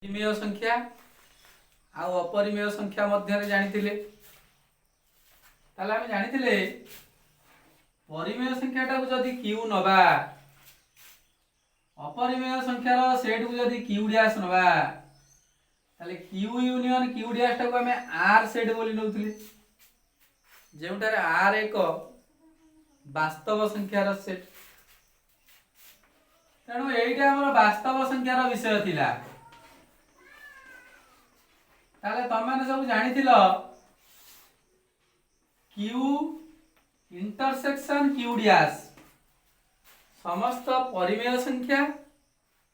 परिमेय संख्या आउ अपरिमेय संख्या मध्य जानिथिले ताले आमे जानिथिले परिमेय संख्या टाको जदी क्यू नबा अपरिमेय संख्यार सेट को जदी क्यू डैश नबा ताले क्यू यूनियन क्यू डैश टाको आमे आर सेट बोली नउथिले जेउटारे आर एक वास्तव संख्यार सेट तेणु एइटा हमर वास्तव संख्यार विषय थिला ताले तमाने सब जानिथिलो क्यू इंटरसेक्शन क्यू डैश समस्त परिमेय संख्या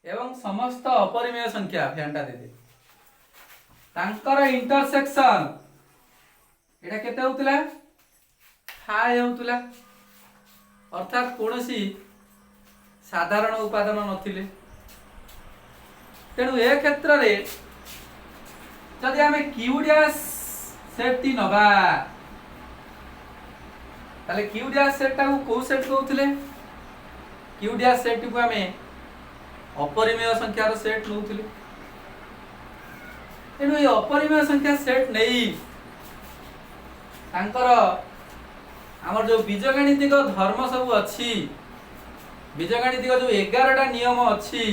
एवं समस्त अपरिमेय संख्या फैनटा दे तांकर इंटरसेक्शन एटा केते होतला हाय होतला अर्थात कोनोसी साधारण उपादान नथिले तेणु ए क्षेत्र रे जदि आमे क्यू डैश सेट टी नबा ताले क्यू डैश सेट टा को सेट कहउथिले क्यू डैश सेट को आमे अपरिमेय संख्यार सेट नउथिले एनु ए अपरिमेय संख्या सेट नेई तांकर हमर जो बीजगणितिक धर्म सब अछि बीजगणितिक जो 11 टा नियम अछि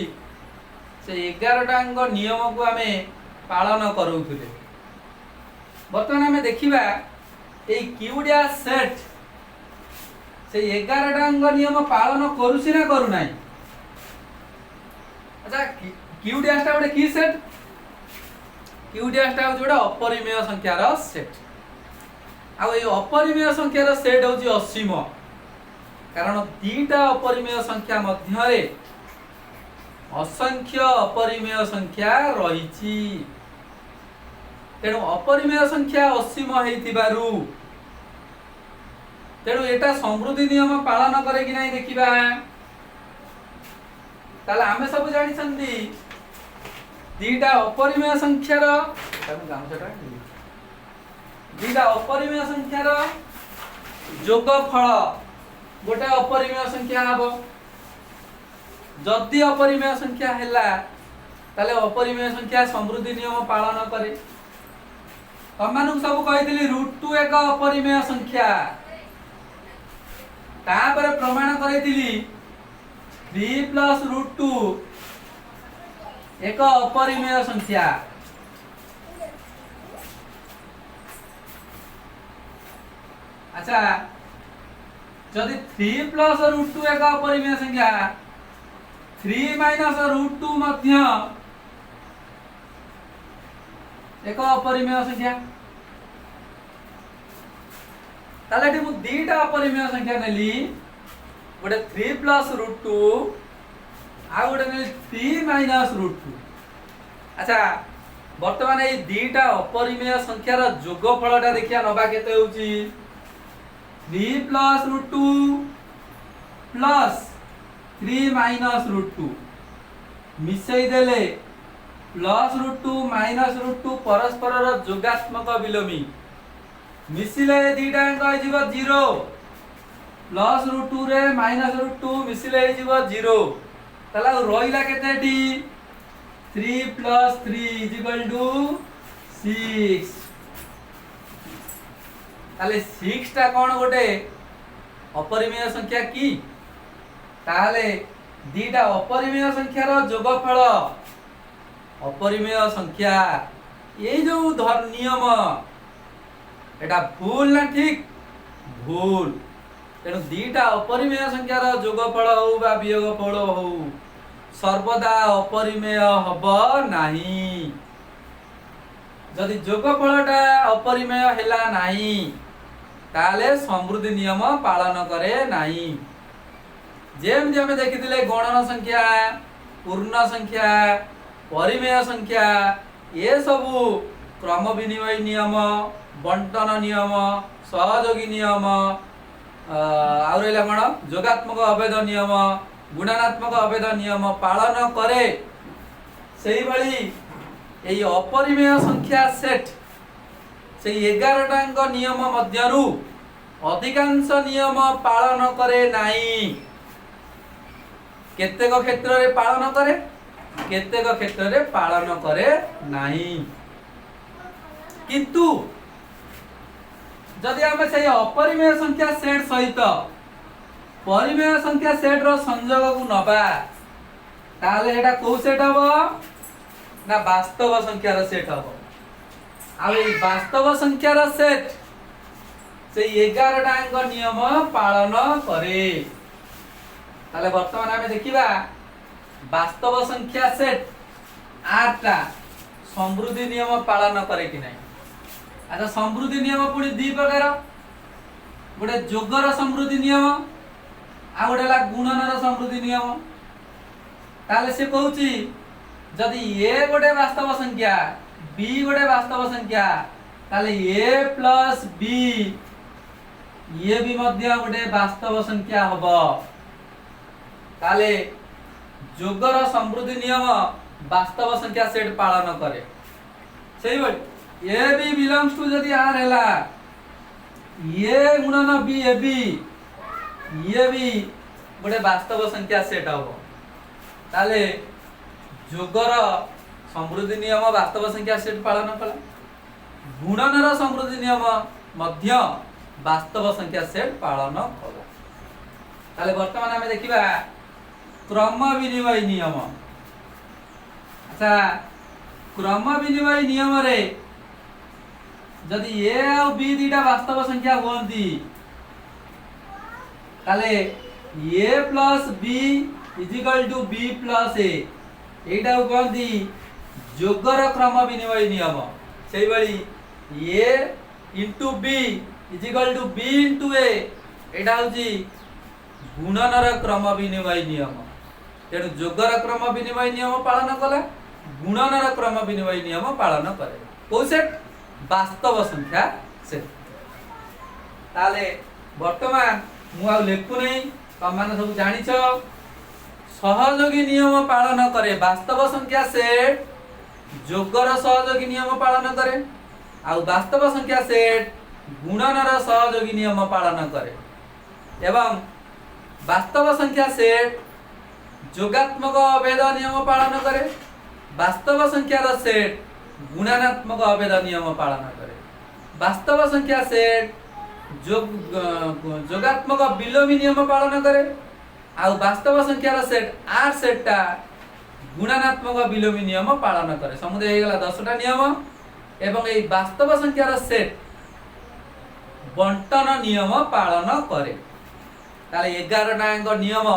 से 11 टांग नियम को आमे पालन करूथुले वर्तमान आमे देखिबा ए क्यू डैश सेट से 11 टांग नियम पालन करूसी ना करू नाही अच्छा क्यू डैश टा गोटे की सेट क्यू डैश टा जोडा अपरिमेय संख्यार सेट आ ए अपरिमेय संख्यार सेट होची असीम कारण दीटा अपरिमेय संख्या मध्य रे असंख्य अपरिमेय संख्या रहिछि तेणु अपरिमेय संख्या असीम हेतिबारु तेणु एटा समृद्धि नियम पालन करे कि नाही देखिबा ताले आमे सब जानि छन्ती दीटा अपरिमेय संख्यार दीटा अपरिमेय संख्यार जोगफल गोटे अपरिमेय संख्या हबो जदि अपरिमेय संख्या हैला ताले अपरिमेय संख्या समृद्धि नियम पालन करे तमानु सब कहितली √2 एक अपरिमेय संख्या तापर प्रमाण करैतली 3 + √2 एक अपरिमेय संख्या अच्छा जदि 3 + √2 एक अपरिमेय संख्या 3 - √2 मध्य एक अपरिमेय संख्या ताले एटी मु दीटा अपरिमेय संख्या नेली गोटे 3 + √2 आ गोटे नेली 3 - √2 अच्छा वर्तमान ए दीटा अपरिमेय संख्यार जोगफलटा देखिया नबा केते होची 3 + √2 + 3 - √2 मिसई देले +√2 - √2 परस्पर जोगात्मक विलोमी मिसिले दीटा अंक जीव 0 +√2 रे -√2 मिसिले जीव 0 तला रोइला केतेटी 3 + 3 = 6 ताले 6 टा कोन गोटे अपरिमेय संख्या की ताले दीटा अपरिमेय संख्यार जोगफल अपरिमेय संख्या ये जो नियम एटा भूल ना ठीक भूल तेणु दीटा अपरिमेय संख्यार जोगफल हो बा वियोगफल हो सर्वदा अपरिमेय हब नाही जदि जोगफलटा अपरिमेय हेला नाही ताले समृद्धि नियम पालन करे नाही जेमति हमें देखिथिले गणन संख्या पूर्ण संख्या परिमेय संख्या ये सबु क्रम विनिमय नियम बंटन नियम सहयोगी नियम आ रहिला कोन जोगात्मक अभेद नियम गुणात्मक अभेद नियम पालन करे सेही भली एई अपरिमेय संख्या सेट से 11 टांग नियम मध्यरु अधिकांश नियम पालन करे नाही केतेक क्षेत्र रे पालन करे केतेक क्षेत्र रे पालन करे नाही। किंतु जदि आम से अपरिमेय संख्या सेट सहित परिमेय संख्या सेट रो संयोग को नबा ताले एटा को सेट हबो ना वास्तव संख्या रो सेट हबो। आ ए वास्तव संख्या रो सेट से 11 टांग नियम पालन करे। ताले वर्तमान आमे देखिबा वास्तव संख्या सेट 8 टा समृद्धि नियम पालन करे कि नहीं। अच्छा समृद्धि नियम पुणी दी प्रकार गोटे जोगर समृद्धि नियम आ गोटे ला गुणनर समृद्धि नियम। ताले से कहूची जदि ए गोटे वास्तव संख्या बी गोटे वास्तव संख्या ताले ए प्लस बी ये भी मध्य गोटे वास्तव संख्या हबो। ताले जोगर समृद्धि नियम वास्तव संख्या सेट पालन करे। सही बोल ए बी बिलोंग्स टू जदि आर हैला ये गुणन बी ए बी ये भी गोटे वास्तव संख्या सेट हबो। ताले जोगर समृद्धि नियम वास्तव संख्या सेट पालन कला गुणनर समृद्धि नियम मध्य वास्तव संख्या सेट पालन कला। ताले वर्तमान हमें देखिबा क्रम विनिमय नियम। अच्छा क्रम विनिमय नियम रे जदि ए और बी दीटा वास्तव संख्या होती ताले A plus B is equal to B plus एटा कहती जोगर क्रम विनिमय नियम। से बड़ी A into B is equal to B into एटा होची गुणनर क्रम विनिमय नियम। तेणु जोगर क्रम विनिमय नियम पालन कला गुणनर क्रम विनिमय नियम पालन करे। को सेट वास्तव संख्या सेट। ताले वर्तमान मु आ लेखु नहीं तुम माने सब जानिछ सहयोगी नियम पालन करे वास्तव संख्या सेट जोगर सहयोगी नियम पालन करे आ वास्तव संख्या सेट गुणनर सहयोगी नियम पालन करे। एवं वास्तव संख्या सेट जोगात्मक अभेद नियम पालन करे वास्तव संख्या सेट गुणात्मक अभेद नियम पालन करे। वास्तव संख्या सेट जोगात्मक विलोमी नियम पालन करे आ वास्तव संख्या सेट आर सेटटा गुणात्मक विलोमी नियम पालन करे। समुदाय हे गला 10 टा नियम एवं ए वास्तव संख्या सेट बंटन नियम पालन करे। ताले 11 टांग नियम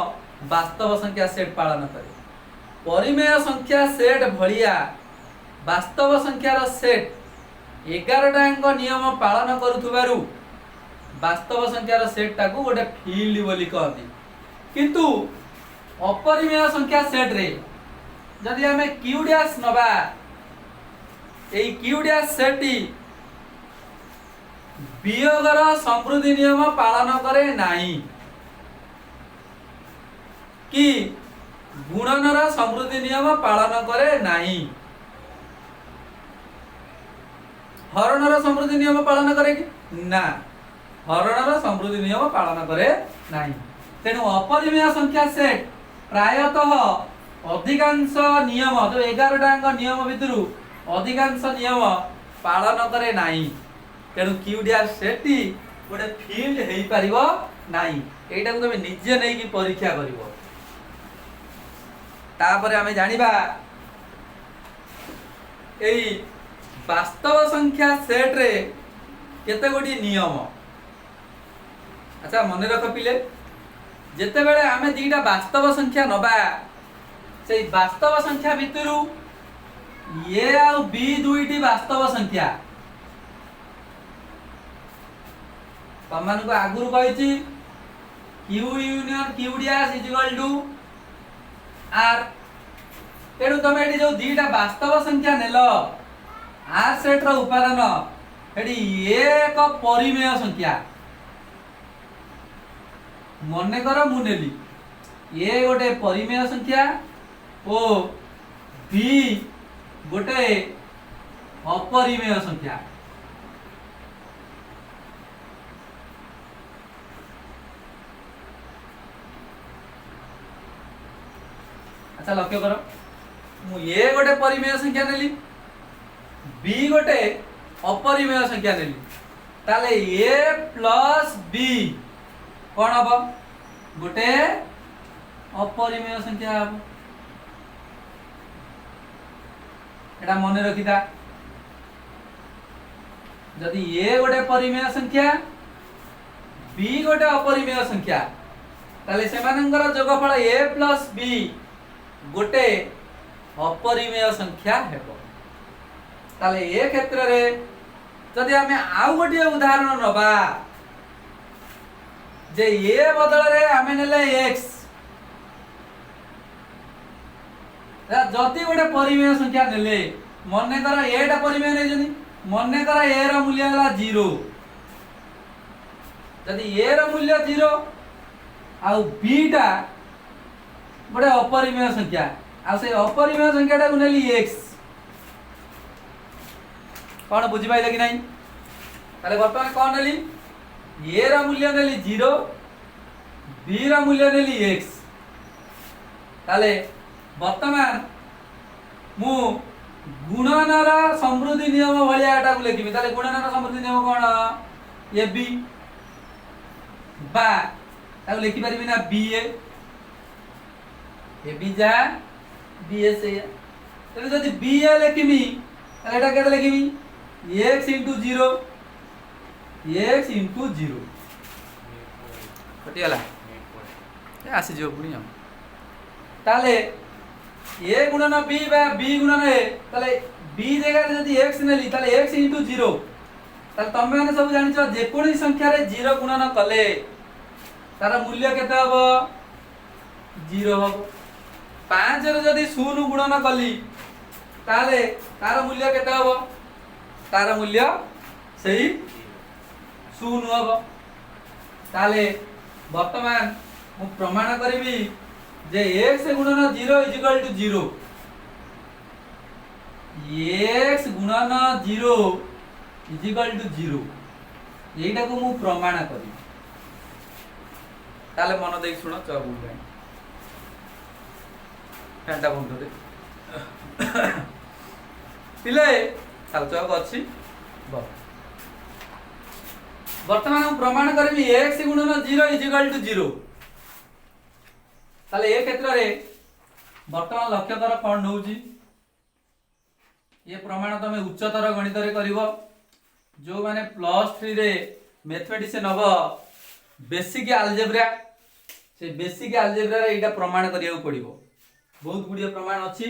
वास्तव संख्या सेट पालन करे। परिमेय संख्या सेट भलिया वास्तव संख्यार सेट 11 टांग नियम पालन करुथुबारु वास्तव संख्यार सेट टाकू गोटे फील्ड बोली कहती। किंतु अपरिमेय संख्या सेट रे जदि हमें क्यू डैश नबा एई क्यू डैश सेटटी वियोगर समृद्धि नियम पालन करे नाही कि गुणनर समृद्धि नियम पालन करे नाही हरणर समृद्धि नियम पालन करे कि ना हरणर समृद्धि नियम पालन करे नाही। तेणु अपरिमेय संख्या सेट प्रायतः अधिकांश नियम जो 11 टांग नियम भितरु अधिकांश नियम पालन करे नाही। तेणु क्यू डैश सेटटी गोटे फील्ड हेई परिबो नाही। एटा को तमे निजे नै कि परीक्षा करिवो। तापर आमे जानिबा एई वास्तव संख्या सेट रे केते गोटी नियम। अच्छा मन रख पिले जेते बेले आमे दीटा वास्तव संख्या नबा से वास्तव संख्या भितरु ए आ बी दुईटी वास्तव संख्या तमान को आगुरु कहिछि Q union Q dash equal to R. तेणु तमे एटी जो दीटा वास्तव संख्या नेलो आर सेट रो उपादान एटी एक परिमेय संख्या मने कर मु नेली ए गोटे परिमेय संख्या ओ बी गोटे अपरिमेय संख्या। अच्छा लक्ष्य कर मु ए गोटे परिमेय संख्या नेली बी गोटे अपरिमेय संख्या नेली ताले ए प्लस बी कौन हम गोटे अपरिमेय संख्या हम एटा मन रखिता जदि ए गोटे परिमेय संख्या बी गोटे अपरिमेय संख्या ताले सेमानंकर जोगफल ए प्लस बी गोटे अपरिमेय संख्या हेबो ताले ए क्षेत्र रे जदि आमे आउ गोटे उदाहरण नबा जे ए बदल रे आमे नेले x जति गोटे परिमेय संख्या नेले मने कर एटा परिमेय नै जनी मने कर ए रा मूल्य हला 0 जदि ए रा मूल्य 0 आउ बी टा गोटे अपरिमेय संख्या आ से अपरिमेय संख्या टा नेली x कोन बुझि पाइले कि नहीं ताले वर्तमान कोन नेली ए रा मूल्य नेली 0 बी रा मूल्य नेली x ताले वर्तमान मु गुणनर समृद्धि नियम भलिया एटा को लिखिबी ताले गुणनर समृद्धि नियम कोन ए बी बा ताको लिखि परिबी ना बी ए बी जा बी ए से तले जदि बी ए लिखिबी ताले एटा केते लिखिबी x * 0 x * 0 कटियाला ए आसी जो पुनी हम ताले ए गुणन बी बा बी गुणन ए ताले बी जगह जदि x नेली ताले x * 0 ताले तमे माने सब जानि छ जे कोनी संख्या रे 0 गुणन कले तार मूल्य केते हबो 0 हबो 5 रे जदि 0 गुणन कली ताले तार मूल्य केते हबो तार मूल्य सही 0 हबो ताले वर्तमान मु प्रमाण करबी जे x गुणन 0 = 0 x गुणन 0 = 0 एटा को मु प्रमाण करी ताले मन देख सुनो चबु पे फैंटा बंद दे पिले ताल चक अछि ब वर्तमान हम प्रमाण करबी x गुणन 0 = 0 ताले ए क्षेत्र रे वर्तमान लक्ष्य कर कोन होउची ये प्रमाण तमे उच्चतर गणित रे करिवो जो माने +3 रे मैथमेटिक्स नबो बेसिक अलजेब्रा से बेसिक अलजेब्रा रे एटा प्रमाण करिया पड़िबो बहुत गुडिया प्रमाण अछि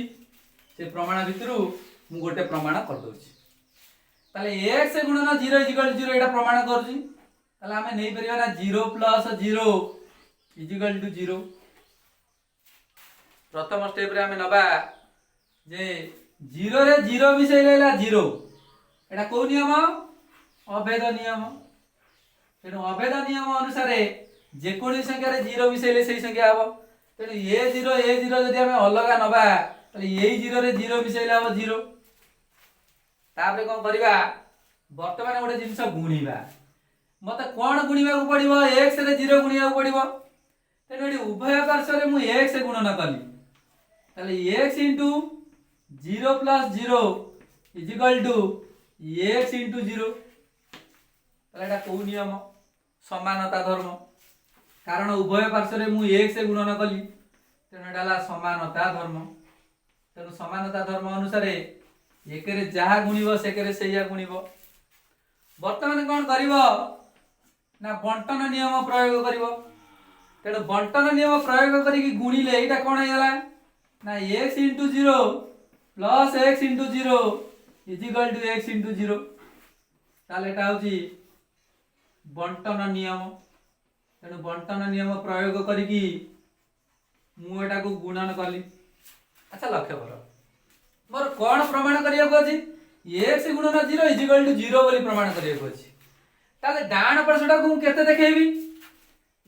से प्रमाण भितरु मु गोटे प्रमाण कर दोछि ताले x गुणन 0 = 0 एटा प्रमाण करछि ताले हमें नै परिबा ना 0 + 0 = 0 प्रथम स्टेप रे हमें नबा जे 0 रे 0 मिसेलेला 0 एटा को नियम अभेद नियम तेनु अभेद नियम अनुसार जे कोनी संख्या रे 0 मिसेले सही संख्या हबो तेनु a0 जदि हमें अलगा नबा तले ए 0 रे 0 मिसेले हबो 0 तापरे कोन करबा वर्तमान गोटे जिंस गुणीबा मते कोन गुणीबा को पड़िबो x रे 0 गुणीबा को पड़िबो तेनु एडी उभय पार्श्व रे मु x गुणन कली ताले x * 0 + 0 = x * 0 ताले एटा को नियम समानता धर्म कारण उभय पार्श्व रे मु x गुणन कली तेनु एटाला समानता धर्म तेनु समानता धर्म अनुसार एक रे जहा गुणिबो सेके रे सेया गुणिबो वर्तमान कोन करिवो ना बंटन नियम प्रयोग करिवो तेनु बंटन नियम प्रयोग करी कि गुणिले एटा कोन हेला ना x * 0 + x * 0 = x * 0 ताले एटा होची बंटन नियम तेनु बंटन नियम प्रयोग करी कि मु एटा को गुणन कली अच्छा लक्ष्य करो मोर कोन प्रमाण करिया को अछि x गुणन 0 = 0 बोली प्रमाण करिया को अछि ताले डाण पार्श्वटा को केते देखेबी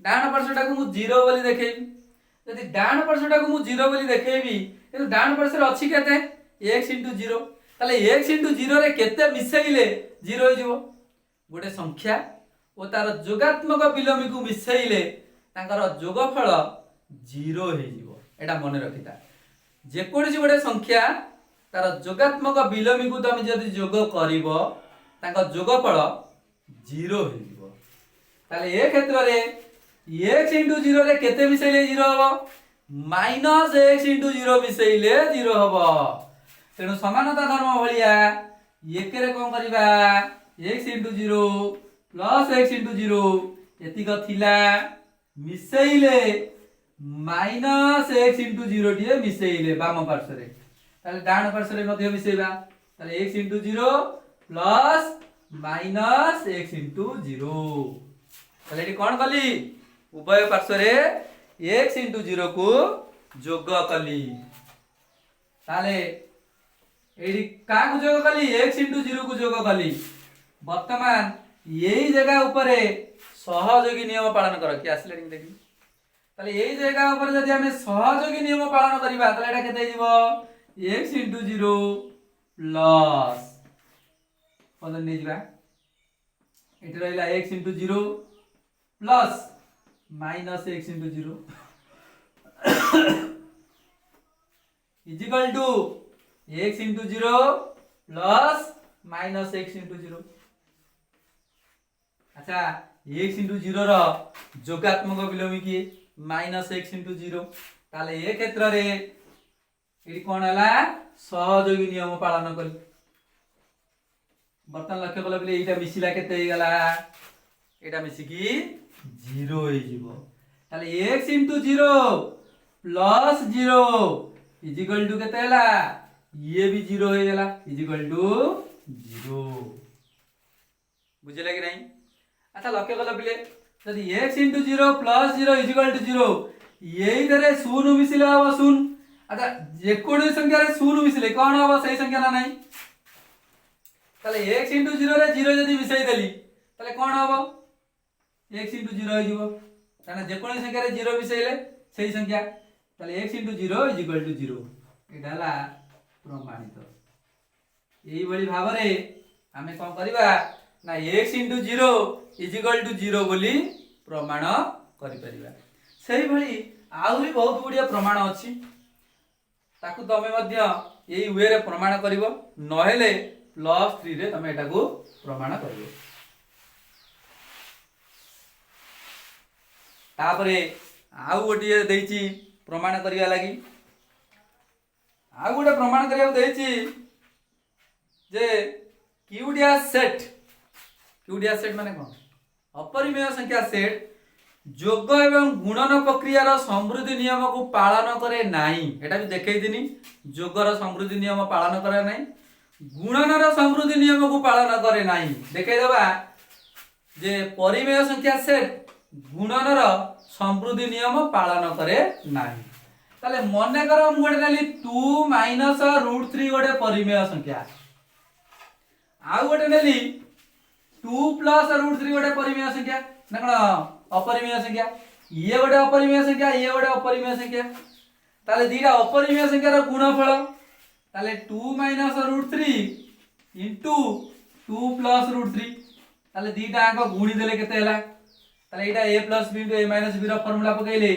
डाण पार्श्वटा को मु 0 बोली देखेबी यदि डाण पार्श्वटा को मु 0 बोली देखेबी କିନ୍ତୁ डाण पार्श्व अछि केते x * 0 ताले x * 0 रे केते मिसेइले 0 हो जिवो गोटे संख्या ओ तार जोगात्मक विलोमी को मिसेइले तांकर जोगफल 0 हे जिवो एटा मने रखिता जेकोसी गोटे संख्या तार जोगात्मक विलोमी को तुम जदि जोग करिवो तांका जोगफल 0 हो ताले ए क्षेत्र रे x * 0 रे केते मिसेले 0 हबो -x * 0 मिसेले 0 हबो तेणु समानता धर्म भलिया एक रे कोन करिबा x * 0 + x * 0 एतिक थिला मिसेइले -x * 0 टिए मिसेइले बाम पार्श्व रे ताले डाण पार्श्व रे मध्ये मिसेइबा ताले x * 0 प्लस -x * 0 ताले एटी कोन कली उभय पार्श्व रे x * 0 को जोग कली ताले एटी का को जोग कली x * 0 को जोग कली वर्तमान यही जगह ऊपर सहयोगी नियम पालन कर कि आसले देखि ताले यही जगह ऊपर जदि हमें सहयोगी नियम पालन करिबा ताले एटा केते दिबो x * 0 प्लस पदन नै जिबा एटी रहला x * 0 plus -x * 0 is equal to x * 0 plus -x * 0 अच्छा x * 0 रो जोगात्मक विलोमी की -x * 0 ताले ए क्षेत्र रे एटी कोन हला सहयोगी नियम पालन करी बर्तन लक्ष्य कला बिले एटा मिसिला केते हे गला एटा मिसि की 0 हे जिवो ताले x * 0 plus 0 is equal to केते हला ये भी 0 हे गला इज इक्वल टू 0 बुझिला कि नहीं अच्छा लक्ष्य कला बिले यदि x * 0 plus 0 is equal to 0 यही धरे 0 मिसिला हो 0 अच्छा जेकोडी संख्या रे 0 मिसिले कोन हो सही संख्या ना नहीं ताले x * 0 रे 0 जदी मिसई देली ताले कोन हो x * 0 हो जिवो ताने जेकोडी संख्या रे 0 मिसैले सही संख्या ताले x * 0 = 0 एटा हला प्रमाणित एई बळी भाव रे हमें कोन करिबा ना x * 0 = 0 बोली प्रमाण करि परिबा सही भली आउरी बहुत गुडिया प्रमाण अछि ताकू तमे मध्य एई वे रे प्रमाण करिवो नहेले +3 रे तमे एटा को प्रमाण करिवो तापरे आउ गोटिए देइची प्रमाण करिया लागि आउ गोटे प्रमाण करिया देइची जे क्यूडिया सेट माने कोन अपरिमेय संख्या सेट जोग एवं गुणन प्रक्रिया रो समृद्धि नियम को पालन करे नाही एटा भी देखै दिनी जोग रो समृद्धि नियम पालन करे नाही गुणन रो समृद्धि नियम को पालन करे नाही देखै दबा जे परिमेय संख्या सेट गुणन रो समृद्धि नियम पालन करे नाही ताले मने करो मु गोटे नेली 2 - √3 गोटे परिमेय संख्या आ गोटे नेली 2 + √3 गोटे परिमेय संख्या ना कोन अपरिमेय संख्या ये गोटे अपरिमेय संख्या ये गोटे अपरिमेय संख्या ताले दीटा अपरिमेय संख्या रो गुणफल ताले 2 - √3 * 2 + √3 ताले दीटा आंक गुणी देले केते हला ताले एटा a + b * a - b row formula पकेइले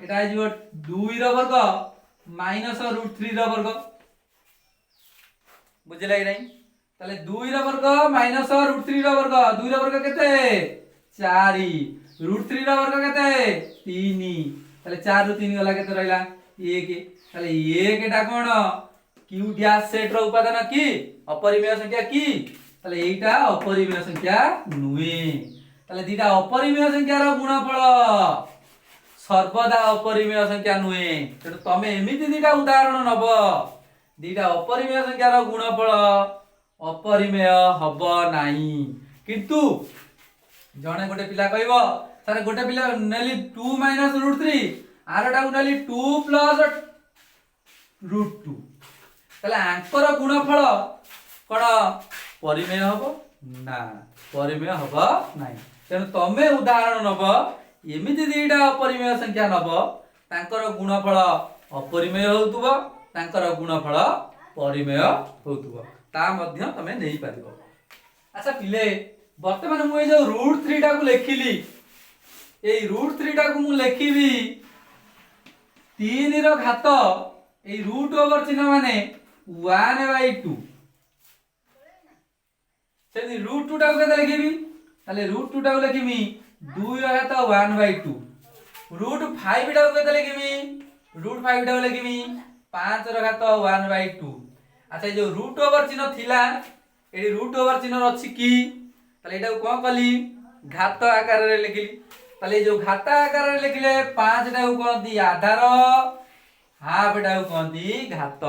एटा आ जिवो 2 रो वर्ग -√3 रो वर्ग बुझिला कि नहीं ताले 2 रो वर्ग -√3 रो वर्ग 2 रो वर्ग केते 4 √3 रो वर्ग केते 3 ताले 4 ରୁ 3 गला केते रहला 1 ताले 1 एटा कोन क्यू डैश सेट रो उपादान की अपरिमेय संख्या की ताले एटा अपरिमेय संख्या नुए ताले दीटा अपरिमेय संख्या रो गुणफल सर्वदा अपरिमेय संख्या नुए तेणु तमे एमिति दीटा उदाहरण नबो दीटा अपरिमेय संख्या रो गुणफल अपरिमेय हबो नाही किंतु जणे गोटे पिला कहबो सर गोटे पिला नेली 2 - √3 आरटा नेली 2 + √2 ताले आंकर गुणफल कोन परिमेय हबो ना परिमेय हबो नाही तेणु तमे उदाहरण नबो एमिति दीटा अपरिमेय संख्या नबो तांकर गुणफल अपरिमेय होतुबो तांकर गुणफल परिमेय होतुबो ता मध्य तमे नै पारिबो अच्छा पिले वर्तमान मु ए जो √3 टा को लेखिली ए √3 टा को मु लेखिबी 3 रो घात এই রুট ওভার চিহ্ন মানে 1/2 সেদি রুট 2 টাকে কেতে লিখিবি তাহলে রুট 2 টাকে লিখিবি 2 র ঘাত 1/2 রুট 5 টাকে কেতে লিখিবি রুট 5 টাকে লিখিবি 5 র ঘাত 1/2 আচ্ছা এই যে রুট ওভার চিহ্ন থিলা এডি রুট ওভার চিহ্ন আছে কি তাহলে এটাকে কোন কলি ঘাত আকারে লিখিলি তাহলে এই যে ঘাত আকারে লিখিলে 5 টাকে কোনতি আধার হাফ টাকে কোনতি ঘাত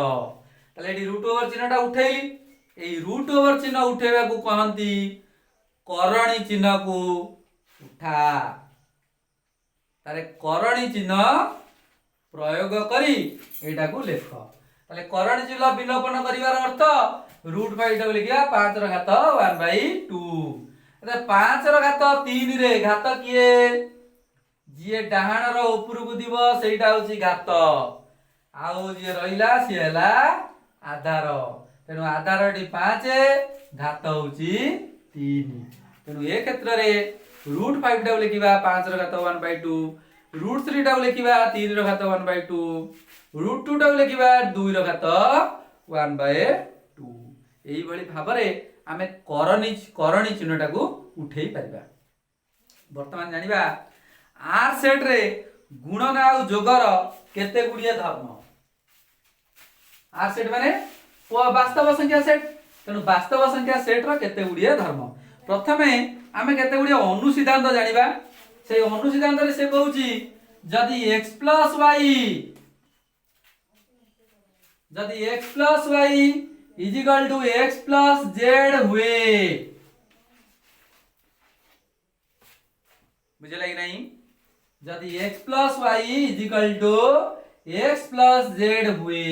তাহলে এডি রুট ওভার চিহ্নটা উঠেইলি এই রুট ওভার চিহ্ন উঠেবাকু কহନ୍ତି করণী চিহ্নକୁ উঠা তাহলে করণী চিহ্ন প্রয়োগ করি এটাকু লেখ তাহলে করণী চিহ্ন বিলোপন করিবার অর্থ রুট 5 টাকে লিখিবা 5 র ঘাত 1/2 এটা 5 র ঘাত 3 রে ঘাত কিয়ে যিয়ে ডাহাণর উপরକୁ দিব সেইটা হচ্ছে ঘাত আউ যিয়ে রইলা সি হেলা আধার তেणु आधारटी 5 घात होची 3 तेणु ए क्षेत्र रे रूट 5 टाउ लिखिबा 5 र घात 1/2 रूट 3 टाउ लिखिबा 3 र घात 1/2 रूट 2 टाउ लिखिबा 2 र घात 1/2 एई भली भाबरे आमे करणी चिन्हटा को उठेई परबा वर्तमान जानिबा आर सेट रे गुणन आ जोगर केते गुडिया धर्म आर सेट माने वास्तव संख्या सेट तेणु वास्तव संख्या सेट रो केते गुडिया धर्म प्रथमे आमे केते गुडिया अनुसिद्धांत जानिबा से अनुसिद्धांत रे से कहूची जदि x + y = x + z हुए बुझला कि नहीं जदि x + y = x + z हुए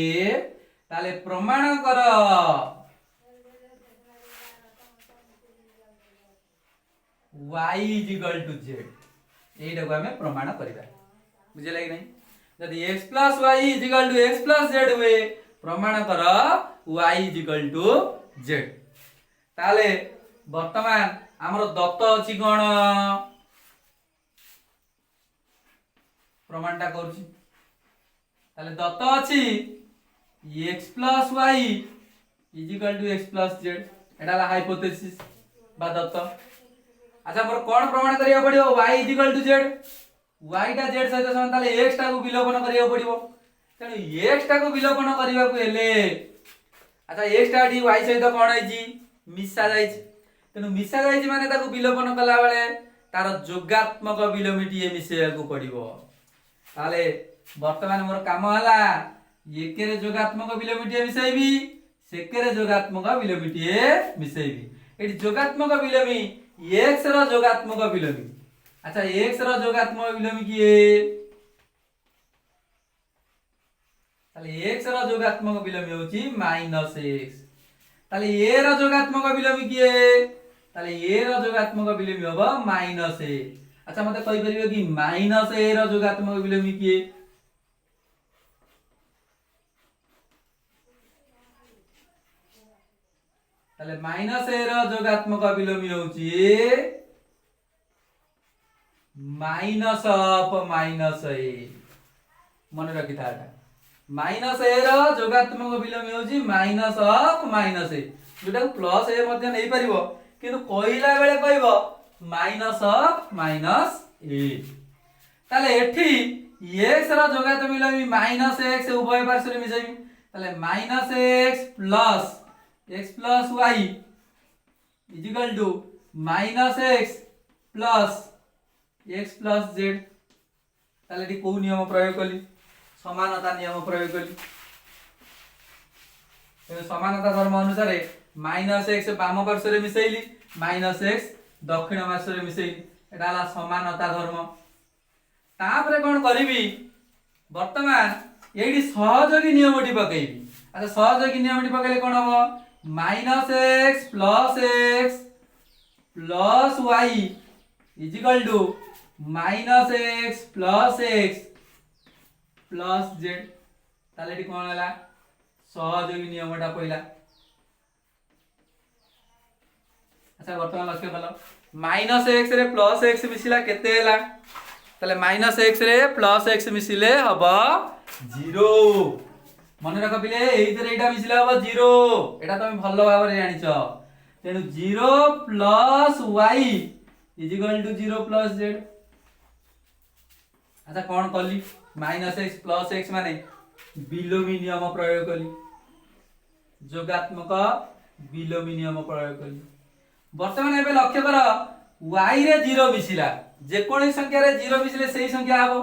ताले प्रमाण कर y = z एटा को हमें प्रमाण करिबा बुझला कि नहीं जदि x + y = x + z हुए प्रमाण कर y = z ताले वर्तमान हमर दत्त अछि कोन प्रमाणटा करछि ताले दत्त अछि x + y = x + z एटा ला हाइपोथेसिस बा दत्त अच्छा मोर कोन प्रमाण करिया पड़ियो y = z y टा z सहित समान ताले x टा को विलोपन करिया पड़ियो तेनु x टा को विलोपन करिया को हेले अच्छा x टा डी y सहित कोन आइजी मिसा जाइछ तेनु मिसा जाइछ माने ताको विलोपन कला बेले तार जोगात्मक विलोमीटी मिसेया को पड़ियो ताले वर्तमान मोर काम हला एकेरे जोगात्मक विलोमीटी मिसेबी सेकेरे जोगात्मक विलोमीटी मिसेबी एटी जोगात्मक विलोमी x रो जोगात्मक विलोमी अच्छा x रो जोगात्मक विलोमी किए ताले x रो जोगात्मक विलोमी होची -x ताले a रो जोगात्मक विलोमी किए ताले a रो जोगात्मक विलोमी होबो -a अच्छा मते कहि परिबो कि -a रो जोगात्मक विलोमी किए ताले -a रो जोगात्मक विलोमी होची -a मन रखि थाटा -a रो जोगात्मक विलोमी होची -a जोटा प्लस a मध्ये नै परिबो किंतु कहिला बेले कहबो -a ताले एठी x रो जोगात्मक विलोमी -x उभय पार्श्व रे मिसाइबी ताले -x plus x plus y is equal to -x plus x plus z ताले डी को नियम प्रयोग कली समानता नियम प्रयोग कली तो समानता धर्म अनुसार -x बाम पार्श्व रे मिसैली -x दक्षिण पार्श्व रे मिसैली एटा ला समानता धर्म तापरे कोन करिवि वर्तमान एडी सहयोगी नियमटी पकेइबि अच्छा सहयोगी नियमटी पकेले कोन हो -x plus x plus y is equal to -x plus x plus z ताले टी कोन हला सहयोगी नियमटा पहिला अच्छा वर्तमान लक्ष्य कलो -x रे +x मिसिला केते हला ताले -x रे +x मिसिले हबो 0 मन रख पिले एइतरे एटा मिसिले हबो 0 एटा तमे भलो भाबरे जानिछ तेनु 0 plus y is equal to 0 plus z। अच्छा कोन कली माइनस x प्लस x माने बिलोमी नियम प्रयोग कली जोगात्मक बिलोमी नियम प्रयोग कली। वर्तमान एबे लक्ष्य कर y रे 0 मिसिला जे कोनी संख्या रे 0 मिसिले सेही संख्या हबो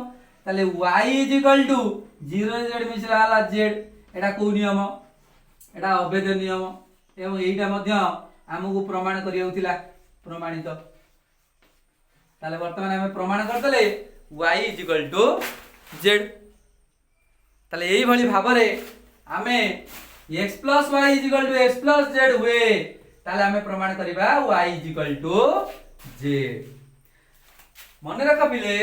ताले y is equal to 0 z मिसिला हला z एटा को नियम एटा अभेद नियम एवं एइटा मध्य हमकु प्रमाण करियौतिला प्रमाणित ताले वर्तमान हम प्रमाण करतले y is equal to z ताले एई भली भाबरे आमे x plus y is equal to x plus z हुए ताले आमे प्रमाण करिबा y is equal to z। मन रख पिले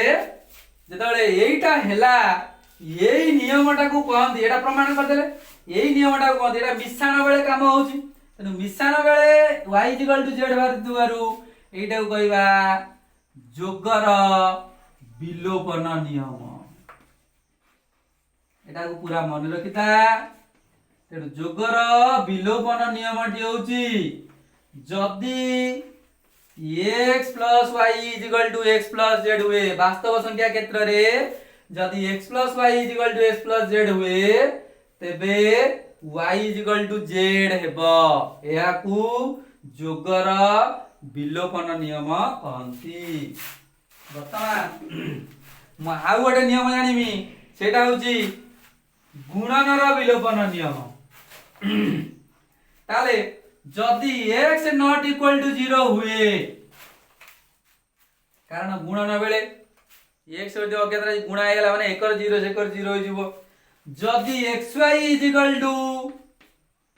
जेतबेले एइटा हेला एई नियमटा को कहंती एटा प्रमाण करदेले एई नियमटा को कहंती एटा मिश्रण बेले काम होउची तनु मिश्रण बेले y is equal to z बार दुआरु एइटा को कहबा जोगर विलोपन नियम एटा को पूरा मन रखिता तेनु जोगर विलोपन नियमटी होउची जदी x plus y is equal to x plus z हुए वास्तव संख्या क्षेत्र रे जदी x plus y is equal to x plus z हुए तेबे y is equal to z हेबो एहा को जोगर विलोपन नियम कहंती। वर्तमान म आउ गोटे नियम जानिमी सेटा होची गुणनर विलोपन नियम ताले जदी x नॉट इक्वल टू 0 हुए कारण गुणन बेले x सहित अज्ञात रे गुणा हेला माने 1 0 से 1 0 हो जिवो जदी xy is equal to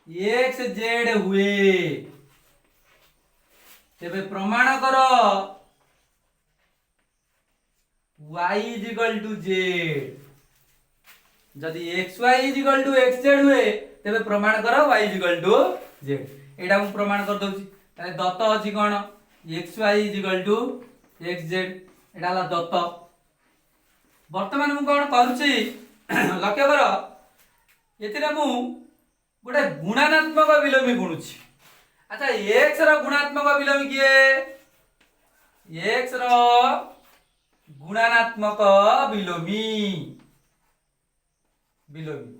xz हुए तेबे प्रमाण करो y is equal to z जदी xy is equal to xz हुए तेबे प्रमाण करो y is equal to z एटा हम प्रमाण कर दउची ताले दत्त अछि कोन xy is equal to xz एटा ला दत्त। वर्तमान मु कोन करूची लक्ष्य कर एतिरे मु गोटे गुणात्मक विलोमी गुणुची। अच्छा x रो गुणात्मक विलोमी किए x रो गुणात्मक विलोमी विलोमी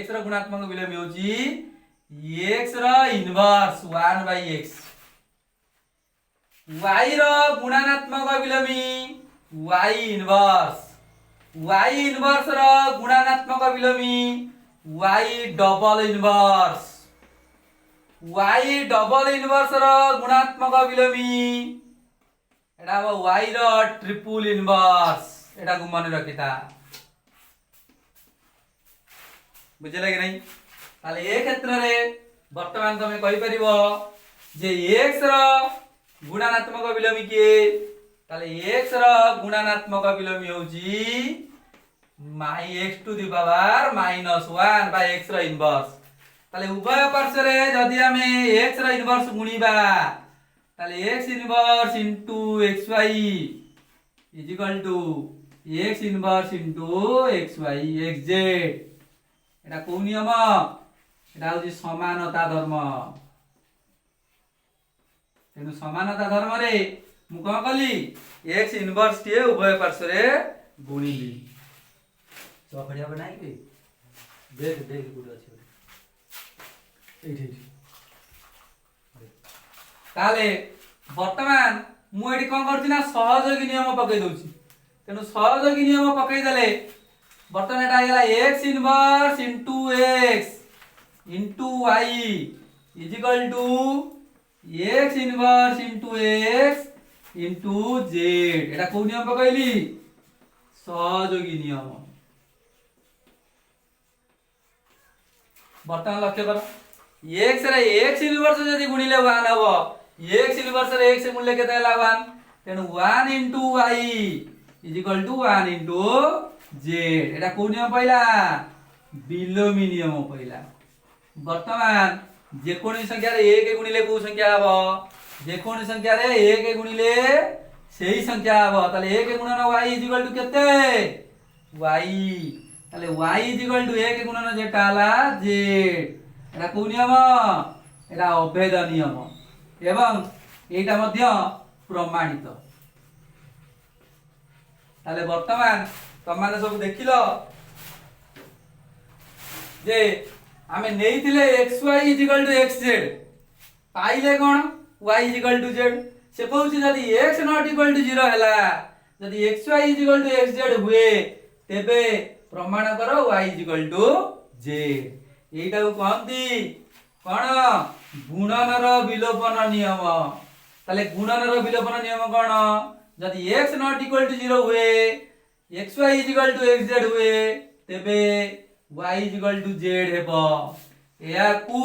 x रो गुणात्मक विलोमी होची x रो इनवर्स 1 by x y रो गुणात्मक विलोमी y इनवर्स रो गुणात्मक विलोमी y डबल इनवर्स रो गुणात्मक विलोमी एटा हो y रो ट्रिपल इनवर्स एटा को मन रखिता बुझले कि नहीं ताले ए क्षेत्र रे वर्तमान तमे कहि परिबो जे x रो गुणात्मक विलोमी के ताले x रो गुणात्मक विलोमी होची x to the power -1 by x रो इनवर्स ताले उभय पार्श्व रे जदी हमें x रो इनवर्स गुणीबा ताले x inverse into xy is equal to x inverse into xy xz एटा को नियम एटा होची समानता धर्म तेनु समानता धर्म रे मु कोन कली x इनवर्स टे उभय पार्श्व रे गुणीली चौखड़िया बनाई के देख देख गुड अछि एठी ताले वर्तमान मु एठी कोन करछि ना सहयोगी नियम पकई दउछि तेनु सहयोगी नियम पकई देले वर्तमान एटा गेला x inverse into x into y is equal to x inverse into x into z एटा को नियम पकईली सहयोगी नियम। वर्तमान लक्ष्य कर x रे x इनवर्स जदी गुणिले 1 हबो x इनवर्स रे x गुणिले केते हला 1 तेनु 1 into y is equal to 1 into z एटा को नियम पहिला विलोमी नियम पहिला। वर्तमान जे कोनी संख्या रे 1 गुणिले को संख्या हबो जे कोनी संख्या रे 1 गुणिले सेही संख्या हबो ताले 1 गुणन y इज इक्वल टू केते y তাহলে y ইকুয়াল টু 1 গুণন যেটা হলা z এটা কোন নিয়ম এটা অভেদ নিয়ম এবং এইটা মধ্য প্রমাণিত তাহলে বর্তমান তোমানে সব দেখিল যে আমি নেইଥିଲେ xy xz পাইলে কোন y z से कहूँ जदि x नॉट इक्वल टू 0 हैला जदि xy इक्वल टू xz हुए तेबे प्रमाण करो y इक्वल टू z एटा को कहंती कोन गुणनर विलोपन नियम ताले गुणनर विलोपन नियम कोन जदि x नॉट इक्वल टू 0 हुए xy इक्वल टू xz हुए तेबे y इक्वल टू z हेबो या कु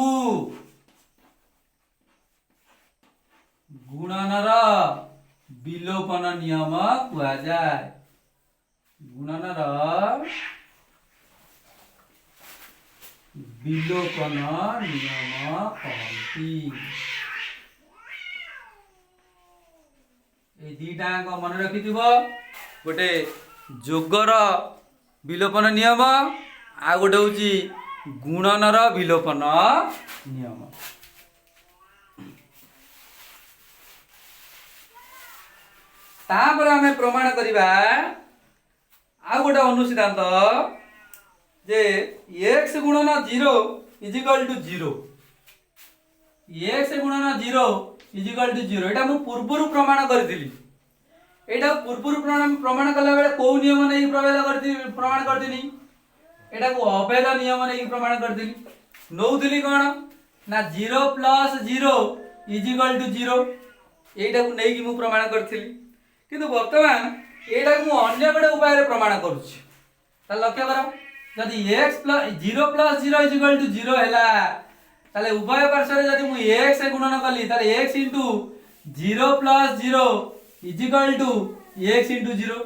गुणनर विलोपन नियम कुआ जाए गुणनर विलोपन नियम कहती ए दीटा को मन रखिथिबो गोटे जोगर विलोपन नियम आ गोटे होची गुणनर विलोपन नियम तापर हमें प्रमाण करिबा आ गोटे अनुसिद्धांत जे x गुणन 0 इज इक्वल टू 0 x गुणन 0 इज इक्वल टू 0 एटा मु पूर्वरु प्रमाण करथिली एटा पूर्वरु प्रमाण कला बेले को नियम नै प्रवेद करथि प्रमाण करथिनी एटा को अभेद नियम नै प्रमाण करथिली नौथिली कोन ना 0 प्लस 0 इज इक्वल टू 0 एटा को नै कि मु प्रमाण करथिली किंतु वर्तमान एटा को अन्य गोटे उपाय रे प्रमाण करूछि त लक्ष्य करो यदि x plus 0 plus 0 is equal to 0 हैला ताले उभय पार्श्व रे यदि मु x से गुणन कली ताले x into 0 plus 0 is equal to x into 0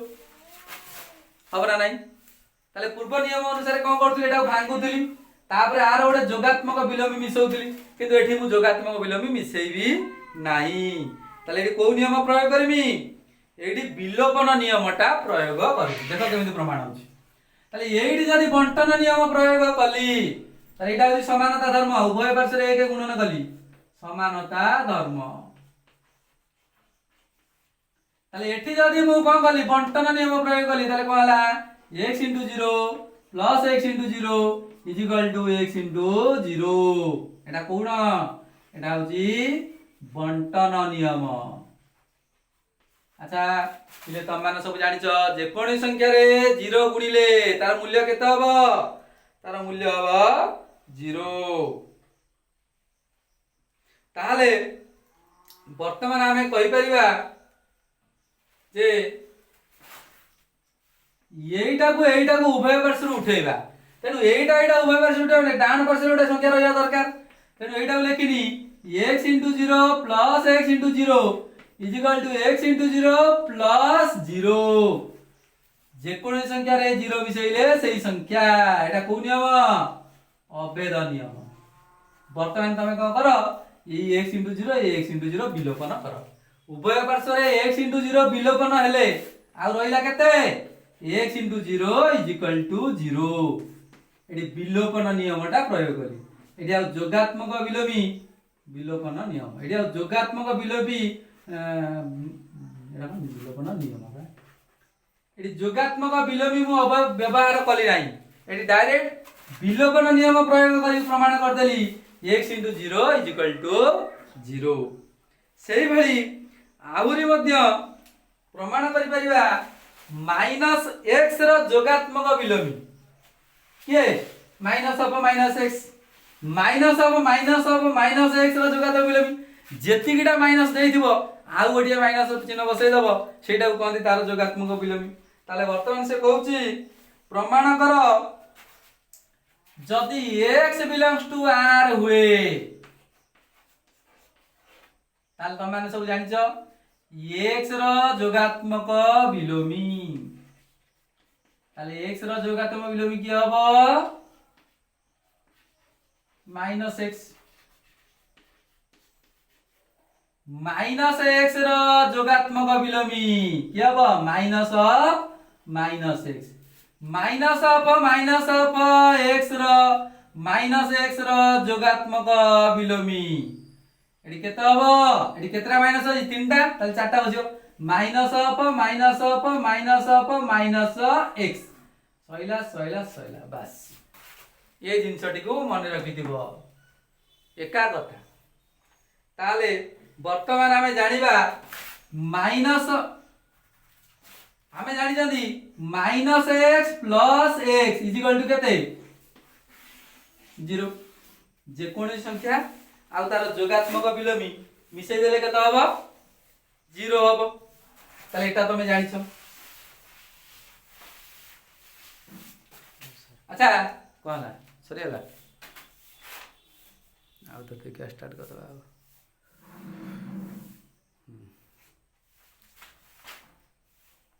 हबरा नाही ताले पूर्व नियम अनुसार कोन करथि एटा भांगुथली तापर आर गोटे जोगात्मक विलोमी मिसौथली किंतु एठी मु जोगात्मक विलोमी मिसेइबी नाही ताले एठी को नियम प्रयोग करमी एठी विलोपन नियमटा प्रयोग करू देखो केमिति प्रमाण होछि ताले एठी जदि बंटन नियम प्रयोग कली ताले एटा होछि समानता धर्म उभय पार्श्व रे एक गुणन कली समानता धर्म ताले एठी जदि मु कोन कली बंटन नियम प्रयोग कली ताले कोन हला x 0 plus x 0 is equal to x 0 एटा कोन एटा होछि बंटन नियम अच्छा इले तुम माने सब जानिछ जे कोनी संख्या रे 0 गुणिले तार मूल्य केते हबो तार मूल्य हबो 0 ताले वर्तमान हमें कहि परिबा जे एटा को उभय पार्श्व उठेबा तेनु एटा उभय पार्श्व उठेबा डान पार्श्व उठे संख्या रहया दरकार तेनु एटा लेखिनी x 0 plus x 0 is equal to x into 0 plus 0 जे कोन संख्या रे 0 मिसैले सेही संख्या एटा को नियम अभेद नियम वर्तमान तमे को करो ए x into 0 ए x into 0 विलोपन करो उभय पार्श्व रे x into 0 विलोपन हेले आ रहिला केते x into 0 is equal to 0 एटी विलोपन नियमटा प्रयोग करी एटी आ जोगात्मक विलोमी विलोपन नियम एटी आ जोगात्मक विलोपी विलोपन नियम एटी जोगात्मक विलोमी मु व्यवहार कली नाही एटी डायरेक्ट विलोपन नियम प्रयोग करी प्रमाण कर देली x into 0 is equal to 0 सेही भली आहुरी मध्य प्रमाण करि परिबा माइनस x रो जोगात्मक विलोमी के minus of x minus of minus x रो जोगात्मक विलोमी जेतिकिटा माइनस देइथिबो आउ गोटिया माइनस चिन्ह बसै दबो सेटा को कहंती तार जोगात्मक विलोमी ताले वर्तमान से कहूची प्रमाण करो जदि x बिलोंग्स टू r हुए ताले तुम माने सब जानिछो x रो जोगात्मक विलोमी ताले x रो जोगात्मक विलोमी की हबो माइनस x माइनस x रो जोगात्मक विलोमी की हबो minus x minus of x रो माइनस x रो जोगात्मक विलोमी एडी केते हबो एडी केतरा माइनस हो तीनटा ताले चारटा बसियो माइनस ऑफ माइनस x सइला बस ये जिनसटी को मन रखिथिबो एका कथा ताले वर्तमान हमें जानिबा माइनस हमें जानी जल्दी minus x plus x is equal to केते 0 जे कोनी संख्या आ तार जोगात्मक विलोमी मिसै देले केते हबो 0 हबो ताले एटा तमे जानिछो अच्छा कोन सरियला आ तो क्या स्टार्ट करबा